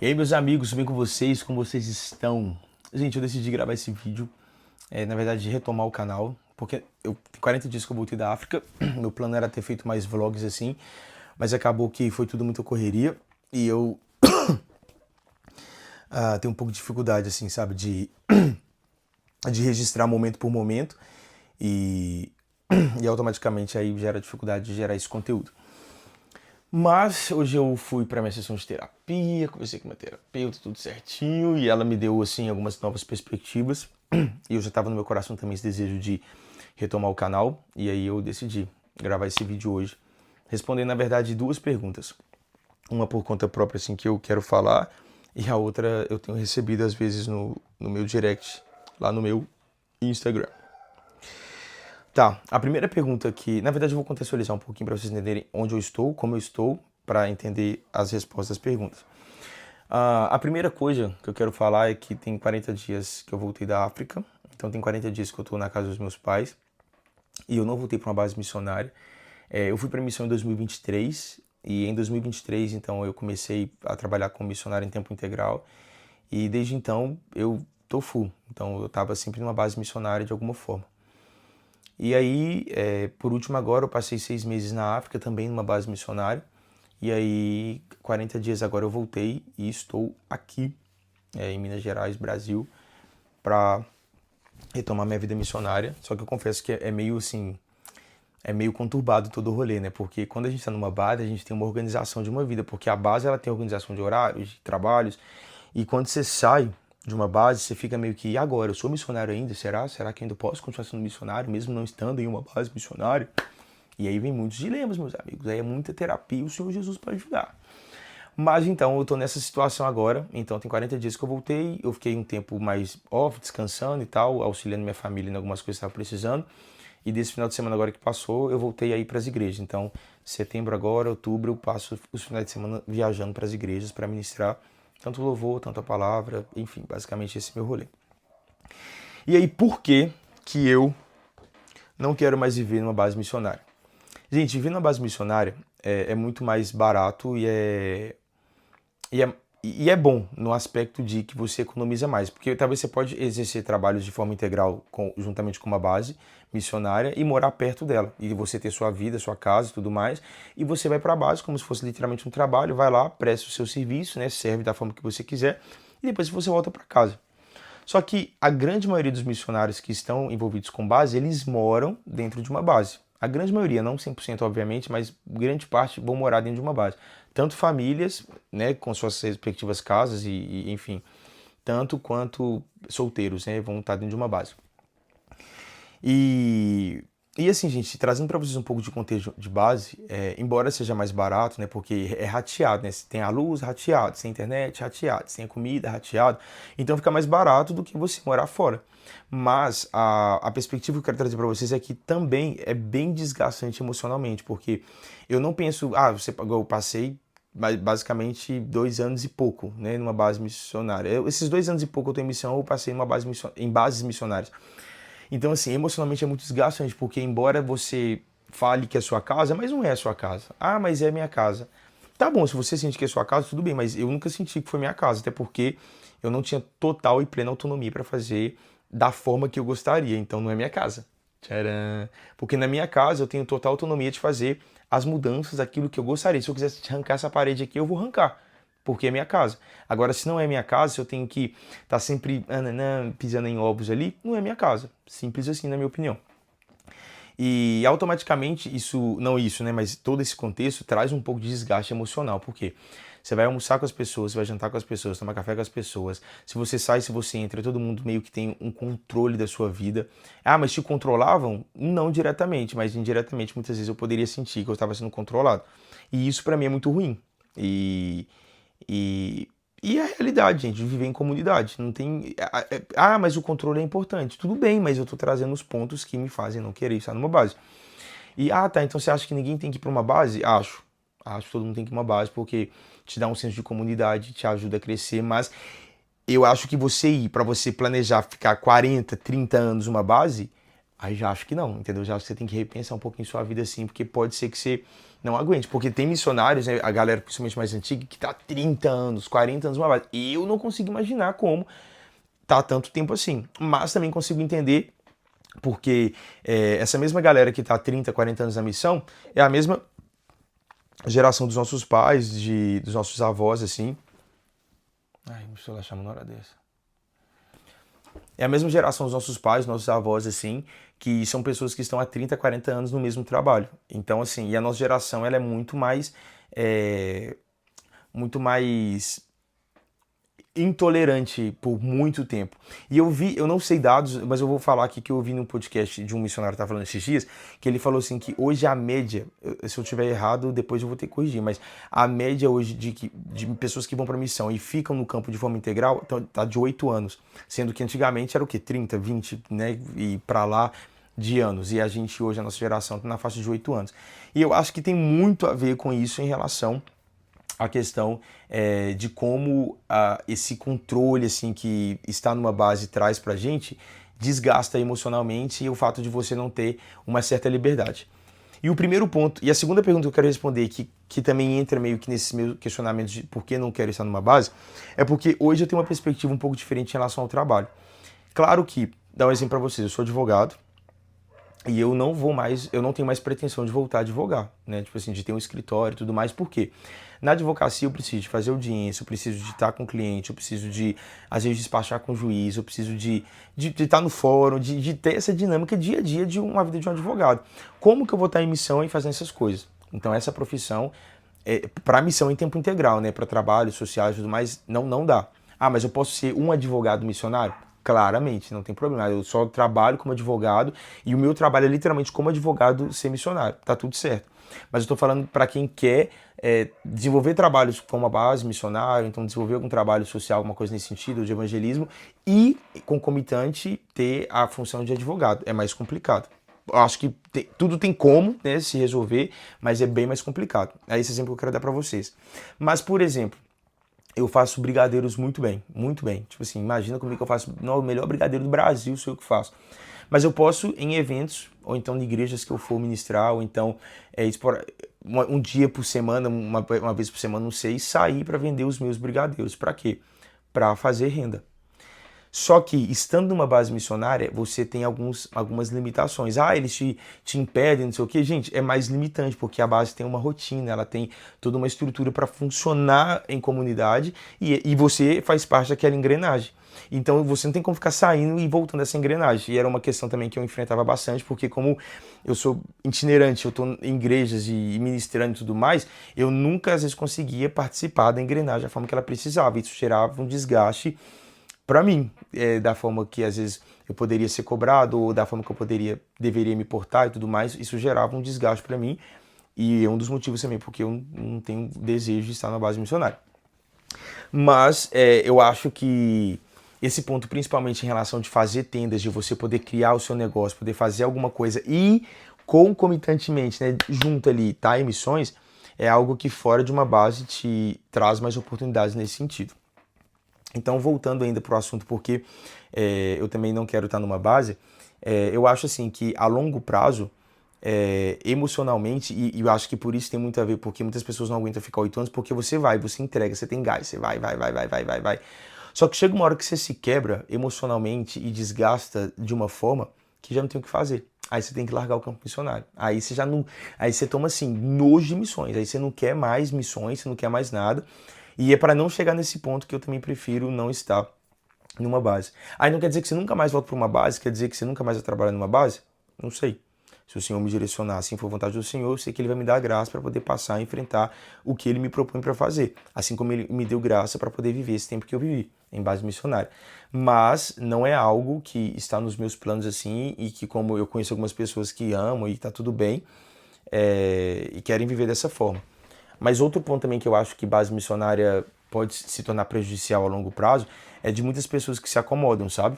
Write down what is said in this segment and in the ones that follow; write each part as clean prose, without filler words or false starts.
E aí, meus amigos, tudo bem com vocês? Como vocês estão? Gente, eu decidi gravar esse vídeo, na verdade, de retomar o canal, porque eu tem 40 dias que eu voltei da África. Meu plano era ter feito mais vlogs assim, mas acabou que foi tudo muita correria e eu tenho um pouco de dificuldade, assim, sabe, de registrar momento por momento e, e automaticamente aí gera dificuldade de gerar esse conteúdo. Mas hoje eu fui para minha sessão de terapia, conversei com minha terapeuta, tudo certinho, e ela me deu assim algumas novas perspectivas. E eu já estava no meu coração também esse desejo de retomar o canal, e aí eu decidi gravar esse vídeo hoje, respondendo na verdade duas perguntas. Uma por conta própria assim que eu quero falar, e a outra eu tenho recebido às vezes no meu direct, lá no meu Instagram. Tá, a primeira pergunta que, na verdade eu vou contextualizar um pouquinho para vocês entenderem onde eu estou, como eu estou, para entender as respostas das perguntas. A primeira coisa que eu quero falar é que tem 40 dias que eu voltei da África, então tem 40 dias que eu estou na casa dos meus pais e eu não voltei para uma base missionária. Eu fui para a missão em 2023 e em 2023 então eu comecei a trabalhar como missionário em tempo integral e desde então eu tô full, então eu estava sempre numa base missionária de alguma forma. E aí, por último agora, eu passei 6 meses na África, também numa base missionária. E aí, 40 dias agora eu voltei e estou aqui, em Minas Gerais, Brasil, para retomar minha vida missionária. Só que eu confesso que é meio assim, é meio conturbado todo o rolê, né? Porque quando a gente está numa base, a gente tem uma organização de uma vida, porque a base ela tem organização de horários, de trabalhos, e quando você sai de uma base, você fica meio que, e agora? Eu sou missionário ainda? Será? Será que ainda posso continuar sendo missionário, mesmo não estando em uma base missionária? E aí vem muitos dilemas, meus amigos. Aí é muita terapia, o Senhor Jesus para ajudar. Mas então, eu tô nessa situação agora. Então, tem 40 dias que eu voltei. Eu fiquei um tempo mais off, descansando e tal, auxiliando minha família em algumas coisas que estavam precisando. E desse final de semana agora que passou, eu voltei aí para as igrejas. Então, setembro agora, outubro, eu passo os finais de semana viajando para as igrejas para ministrar tanto louvor, tanto a palavra, enfim, basicamente esse é meu rolê. E aí, por que que eu não quero mais viver numa base missionária? Gente, viver numa base missionária é muito mais barato e é, e é bom no aspecto de que você economiza mais, porque talvez você pode exercer trabalhos de forma integral juntamente com uma base missionária e morar perto dela, e você ter sua vida, sua casa e tudo mais, e você vai para a base como se fosse literalmente um trabalho, vai lá, presta o seu serviço, né, serve da forma que você quiser, e depois você volta para casa. Só que a grande maioria dos missionários que estão envolvidos com base, eles moram dentro de uma base. A grande maioria, não 100% obviamente, mas grande parte vão morar dentro de uma base. Tanto famílias, né, com suas respectivas casas enfim, tanto quanto solteiros, né, vão estar dentro de uma base. E, e assim, gente, trazendo para vocês um pouco de contexto de base, embora seja mais barato, né, porque é rateado, né, você tem a luz rateado, você tem a internet rateado, você tem a comida rateado, então fica mais barato do que você morar fora. Mas a perspectiva que eu quero trazer para vocês é que também é bem desgastante emocionalmente, porque eu não penso, você pagou, eu passei basicamente 2 anos e pouco, né, numa base missionária. Esses 2 anos e pouco eu tenho em missão, eu passei em bases missionárias. Então, assim, emocionalmente é muito desgastante, porque embora você fale que é sua casa, mas não é a sua casa. Ah, mas é minha casa. Tá bom, se você sente que é sua casa, tudo bem, mas eu nunca senti que foi minha casa, até porque eu não tinha total e plena autonomia para fazer da forma que eu gostaria, então não é minha casa. Tcharam! Porque na minha casa eu tenho total autonomia de fazer as mudanças daquilo que eu gostaria. Se eu quisesse arrancar essa parede aqui, eu vou arrancar, porque é minha casa. Agora, se não é minha casa, se eu tenho que estar sempre pisando em ovos ali, não é minha casa. Simples assim, na minha opinião. E automaticamente isso, não isso, né, mas todo esse contexto traz um pouco de desgaste emocional, porque você vai almoçar com as pessoas, você vai jantar com as pessoas, tomar café com as pessoas. Se você sai, se você entra, todo mundo meio que tem um controle da sua vida. Ah, mas te controlavam? Não diretamente, mas indiretamente muitas vezes eu poderia sentir que eu estava sendo controlado. E isso pra mim é muito ruim. E, e é a realidade, gente, de viver em comunidade. Não tem. Mas o controle é importante. Tudo bem, mas eu tô trazendo os pontos que me fazem não querer estar numa base. E, tá, então você acha que ninguém tem que ir pra uma base? Acho. Acho que todo mundo tem que ir pra uma base, porque te dá um senso de comunidade, te ajuda a crescer, mas eu acho que você ir, pra você planejar ficar 40, 30 anos numa base, Aí já acho que não, entendeu? Já acho que você tem que repensar um pouquinho sua vida assim, porque pode ser que você não aguente. Porque tem missionários, né, a galera principalmente mais antiga, que tá 30 anos, 40 anos numa base. Eu não consigo imaginar como tá tanto tempo assim. Mas também consigo entender porque essa mesma galera que tá 30, 40 anos na missão é a mesma geração dos nossos pais, dos nossos avós, assim. Ai, meu celular chama na hora dessa. É a mesma geração dos nossos pais, nossos avós, assim, que são pessoas que estão há 30, 40 anos no mesmo trabalho. Então, assim, e a nossa geração, ela é muito mais intolerante por muito tempo. E eu não sei dados, mas eu vou falar aqui que eu ouvi num podcast de um missionário que estava falando esses dias, que ele falou assim que hoje a média, se eu tiver errado, depois eu vou ter que corrigir, mas a média hoje de pessoas que vão para missão e ficam no campo de forma integral tá de 8 anos, sendo que antigamente era o quê? 30, 20, né, e para lá de anos. E a gente hoje, a nossa geração, está na faixa de 8 anos. E eu acho que tem muito a ver com isso em relação a questão de como esse controle assim que está numa base traz pra gente desgasta emocionalmente e o fato de você não ter uma certa liberdade. E o primeiro ponto, e a segunda pergunta que eu quero responder, que também entra meio que nesses meus questionamentos de por que não quero estar numa base, é porque hoje eu tenho uma perspectiva um pouco diferente em relação ao trabalho. Claro que, dá um exemplo para vocês, eu sou advogado, e eu não tenho mais pretensão de voltar a advogar, né? Tipo assim, de ter um escritório e tudo mais, por quê? Na advocacia eu preciso de fazer audiência, eu preciso de estar com o cliente, eu preciso de, às vezes, despachar com o juiz, eu preciso de estar no fórum, de ter essa dinâmica dia a dia de uma vida de um advogado. Como que eu vou estar em missão e fazendo essas coisas? Então essa profissão, para missão em tempo integral, né? Para trabalhos sociais e tudo mais, não dá. Ah, mas eu posso ser um advogado missionário? Claramente, não tem problema. Eu só trabalho como advogado e o meu trabalho é literalmente como advogado ser missionário. Tá tudo certo. Mas eu estou falando para quem quer desenvolver trabalhos com uma base missionária, então desenvolver algum trabalho social, alguma coisa nesse sentido, de evangelismo, e concomitante ter a função de advogado. É mais complicado. Eu acho que tudo tem como, né, se resolver, mas é bem mais complicado. É esse exemplo que eu quero dar para vocês. Mas, por exemplo, eu faço brigadeiros muito bem, muito bem. Tipo assim, imagina comigo que eu faço o melhor brigadeiro do Brasil, sou eu que faço. Mas eu posso, em eventos, ou então em igrejas que eu for ministrar, ou então um dia por semana, uma vez por semana, não sei, sair para vender os meus brigadeiros. Para quê? Para fazer renda. Só que, estando numa base missionária, você tem algumas limitações. Ah, eles te impedem, não sei o quê. Gente, é mais limitante, porque a base tem uma rotina, ela tem toda uma estrutura para funcionar em comunidade e você faz parte daquela engrenagem. Então, você não tem como ficar saindo e voltando essa engrenagem. E era uma questão também que eu enfrentava bastante, porque como eu sou itinerante, eu estou em igrejas e ministrando e tudo mais, eu nunca, às vezes, conseguia participar da engrenagem da forma que ela precisava. Isso gerava um desgaste para mim, da forma que às vezes eu poderia ser cobrado ou da forma que eu deveria me portar e tudo mais, isso gerava um desgaste para mim e é um dos motivos também porque eu não tenho desejo de estar na base missionária. Mas eu acho que esse ponto, principalmente em relação de fazer tendas, de você poder criar o seu negócio, poder fazer alguma coisa e concomitantemente, né, junto ali, tá, em missões, é algo que fora de uma base te traz mais oportunidades nesse sentido. Então, voltando ainda para o assunto, porque eu também não quero estar numa base, eu acho assim que a longo prazo, emocionalmente, e eu acho que por isso tem muito a ver, porque muitas pessoas não aguentam ficar 8 anos, porque você entrega, você tem gás, você vai. Só que chega uma hora que você se quebra emocionalmente e desgasta de uma forma que já não tem o que fazer. Aí você tem que largar o campo missionário. Aí você já não. Aí você toma assim, nojo de missões. Aí você não quer mais missões, você não quer mais nada. E é para não chegar nesse ponto que eu também prefiro não estar numa base. Aí não quer dizer que você nunca mais volta para uma base, quer dizer que você nunca mais vai trabalhar numa base? Não sei. Se o Senhor me direcionar assim for vontade do Senhor, eu sei que Ele vai me dar graça para poder passar e enfrentar o que Ele me propõe para fazer. Assim como Ele me deu graça para poder viver esse tempo que eu vivi, em base missionária. Mas não é algo que está nos meus planos assim e que, como eu conheço algumas pessoas que amam e está tudo bem e querem viver dessa forma. Mas outro ponto também que eu acho que base missionária pode se tornar prejudicial a longo prazo é de muitas pessoas que se acomodam, sabe?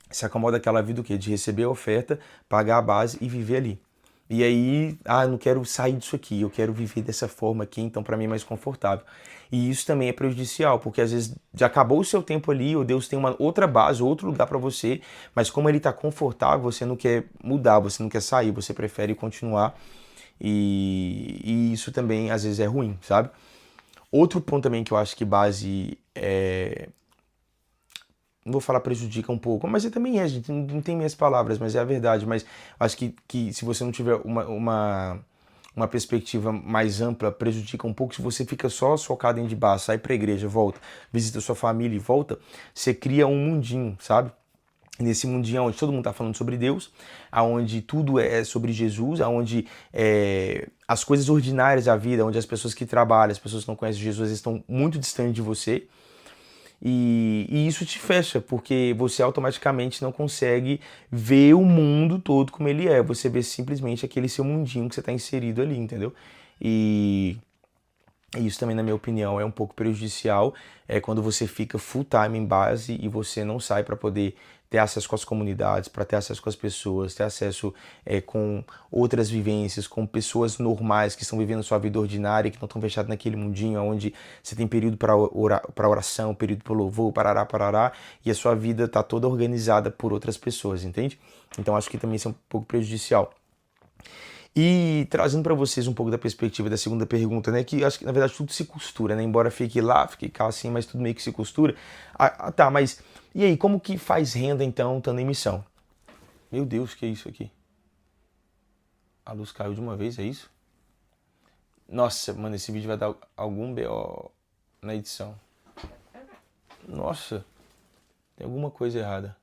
Se acomoda aquela vida do quê? De receber a oferta, pagar a base e viver ali. E aí, eu não quero sair disso aqui, eu quero viver dessa forma aqui, então para mim é mais confortável. E isso também é prejudicial, porque às vezes já acabou o seu tempo ali, ou Deus tem uma outra base, outro lugar para você, mas como ele está confortável, você não quer mudar, você não quer sair, você prefere continuar. E isso também às vezes é ruim, sabe? Outro ponto também que eu acho que base não vou falar prejudica um pouco, mas também gente, não tem minhas palavras, mas é a verdade. Mas acho que se você não tiver uma perspectiva mais ampla, prejudica um pouco. Se você fica só focado dentro de bar, sai pra igreja, volta, visita sua família e volta, você cria um mundinho, sabe? Nesse mundinho onde todo mundo está falando sobre Deus, aonde tudo é sobre Jesus, aonde as coisas ordinárias da vida, onde as pessoas que trabalham, as pessoas que não conhecem Jesus estão muito distantes de você. E isso te fecha, porque você automaticamente não consegue ver o mundo todo como ele é. Você vê simplesmente aquele seu mundinho que você está inserido ali, entendeu? E isso também, na minha opinião, é um pouco prejudicial. É quando você fica full time em base e você não sai para poder ter acesso com as comunidades, para ter acesso com as pessoas, ter acesso com outras vivências, com pessoas normais que estão vivendo sua vida ordinária, que não estão fechadas naquele mundinho onde você tem período para oração, período para louvor, parará, parará, e a sua vida está toda organizada por outras pessoas, entende? Então acho que também isso é um pouco prejudicial. E trazendo para vocês um pouco da perspectiva da segunda pergunta, né, que acho que na verdade tudo se costura, né, embora fique lá, fique cá assim, mas tudo meio que se costura. Tá, mas e aí, como que faz renda então estando em missão? Meu Deus, que é isso aqui? A luz caiu de uma vez, é isso? Nossa, mano, esse vídeo vai dar algum BO na edição. Nossa, tem alguma coisa errada.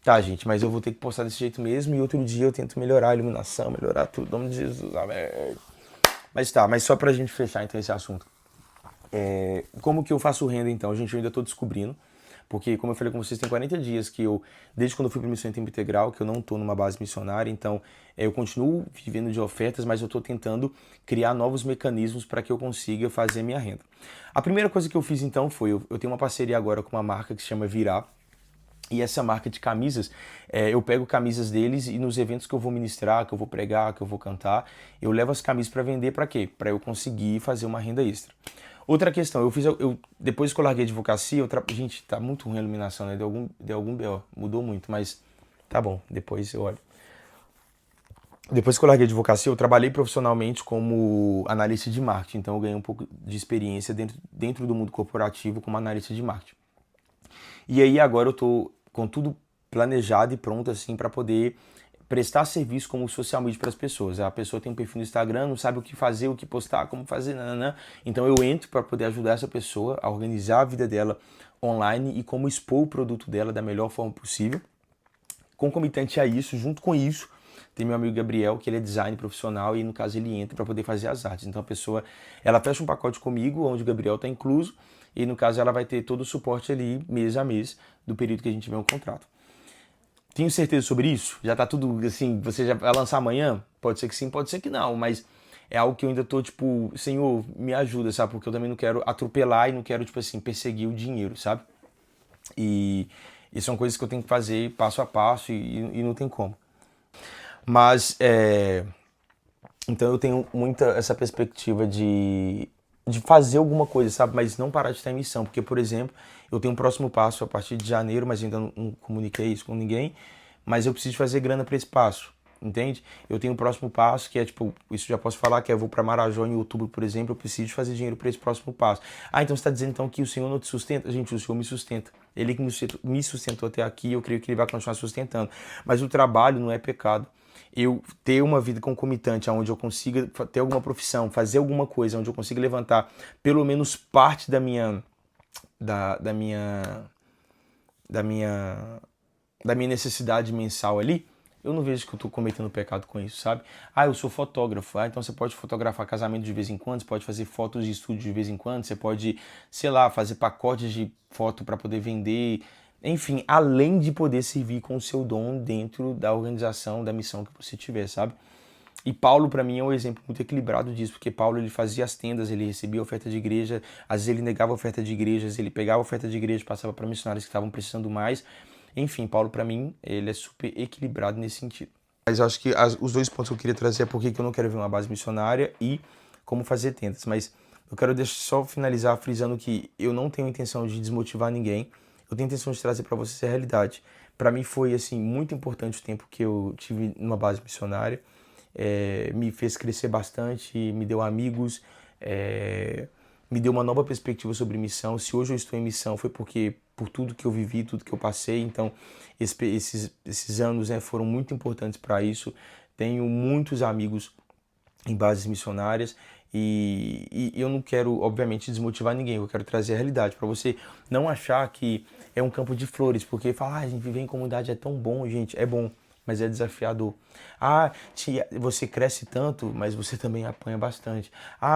Tá, gente, mas eu vou ter que postar desse jeito mesmo e outro dia eu tento melhorar a iluminação, melhorar tudo, em nome de Jesus, amém. Mas tá, mas só pra gente fechar então esse assunto. Como que eu faço renda então? Gente, eu ainda tô descobrindo, porque como eu falei com vocês, tem 40 dias que eu, desde quando eu fui para missão em tempo integral, que eu não tô numa base missionária, então eu continuo vivendo de ofertas, mas eu tô tentando criar novos mecanismos para que eu consiga fazer minha renda. A primeira coisa que eu fiz então foi, eu tenho uma parceria agora com uma marca que se chama Virar. E essa marca de camisas, eu pego camisas deles e nos eventos que eu vou ministrar, que eu vou pregar, que eu vou cantar, eu levo as camisas para vender para quê? Para eu conseguir fazer uma renda extra. Outra questão, depois que eu larguei a advocacia, gente, tá muito ruim a iluminação, né? Deu algum BO, mudou muito, mas tá bom, depois eu olho. Depois que eu larguei a advocacia, eu trabalhei profissionalmente como analista de marketing, então eu ganhei um pouco de experiência dentro do mundo corporativo como analista de marketing. E aí agora eu tô com tudo planejado e pronto assim para poder prestar serviço como social media para as pessoas. A pessoa tem um perfil no Instagram, não sabe o que fazer, o que postar, como fazer, nananã. Então eu entro para poder ajudar essa pessoa a organizar a vida dela online e como expor o produto dela da melhor forma possível. Concomitante a isso, junto com isso, tem meu amigo Gabriel, que ele é design profissional e no caso ele entra para poder fazer as artes. Então a pessoa, ela fecha um pacote comigo, onde o Gabriel está incluso, e no caso ela vai ter todo o suporte ali, mês a mês, do período que a gente tiver um contrato. Tenho certeza sobre isso? Já tá tudo assim, você já vai lançar amanhã? Pode ser que sim, pode ser que não, mas é algo que eu ainda tô tipo, Senhor, me ajuda, sabe? Porque eu também não quero atropelar e não quero, tipo assim, perseguir o dinheiro, sabe? E são coisas que eu tenho que fazer passo a passo e não tem como. Mas, então eu tenho muita essa perspectiva de fazer alguma coisa, sabe? Mas não parar de estar em missão. Porque, por exemplo, eu tenho um próximo passo a partir de janeiro, mas ainda não comuniquei isso com ninguém. Mas eu preciso fazer grana para esse passo, entende? Eu tenho um próximo passo que é, tipo, isso já posso falar, que eu vou para Marajó em outubro, por exemplo, eu preciso fazer dinheiro para esse próximo passo. Então você está dizendo então que o Senhor não te sustenta? Gente, o Senhor me sustenta. Ele que me sustentou até aqui, eu creio que Ele vai continuar sustentando. Mas o trabalho não é pecado. Eu ter uma vida concomitante, onde eu consiga ter alguma profissão, fazer alguma coisa, onde eu consiga levantar pelo menos parte da minha necessidade mensal ali, eu não vejo que eu estou cometendo pecado com isso, sabe? Eu sou fotógrafo. Então você pode fotografar casamento de vez em quando, você pode fazer fotos de estúdio de vez em quando, você pode, sei lá, fazer pacotes de foto para poder vender. Enfim, além de poder servir com o seu dom dentro da organização, da missão que você tiver, sabe? E Paulo, para mim, é um exemplo muito equilibrado disso, porque Paulo ele fazia as tendas, ele recebia oferta de igreja, às vezes ele negava oferta de igrejas, ele pegava oferta de igreja, passava para missionários que estavam precisando mais. Enfim, Paulo, para mim, ele é super equilibrado nesse sentido. Mas eu acho que os dois pontos que eu queria trazer é porque eu não quero ver uma base missionária e como fazer tendas. Mas eu quero só finalizar frisando que eu não tenho intenção de desmotivar ninguém. Eu tenho intenção de trazer para vocês a realidade. Para mim foi assim muito importante o tempo que eu tive numa base missionária. Me fez crescer bastante, me deu amigos, me deu uma nova perspectiva sobre missão. Se hoje eu estou em missão foi porque por tudo que eu vivi, tudo que eu passei. Então esses anos, né, foram muito importantes para isso. Tenho muitos amigos em bases missionárias e eu não quero, obviamente, desmotivar ninguém. Eu quero trazer a realidade para você não achar que é um campo de flores, porque falar, a gente viver em comunidade é tão bom, gente, é bom, mas é desafiador. Você cresce tanto, mas você também apanha bastante.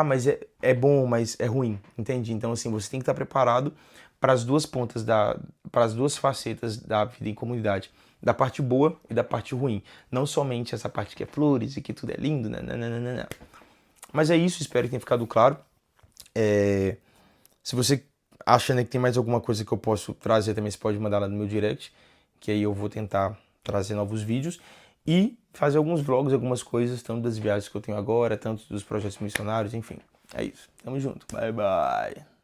Mas é bom, mas é ruim, entende? Então, assim, você tem que estar preparado para as duas pontas para as duas facetas da vida em comunidade, da parte boa e da parte ruim. Não somente essa parte que é flores e que tudo é lindo, né? Mas é isso, espero que tenha ficado claro. Se você acha, né, que tem mais alguma coisa que eu posso trazer também, você pode mandar lá no meu direct, que aí eu vou tentar trazer novos vídeos e fazer alguns vlogs, algumas coisas, tanto das viagens que eu tenho agora, tanto dos projetos missionários, enfim. É isso. Tamo junto. Bye, bye.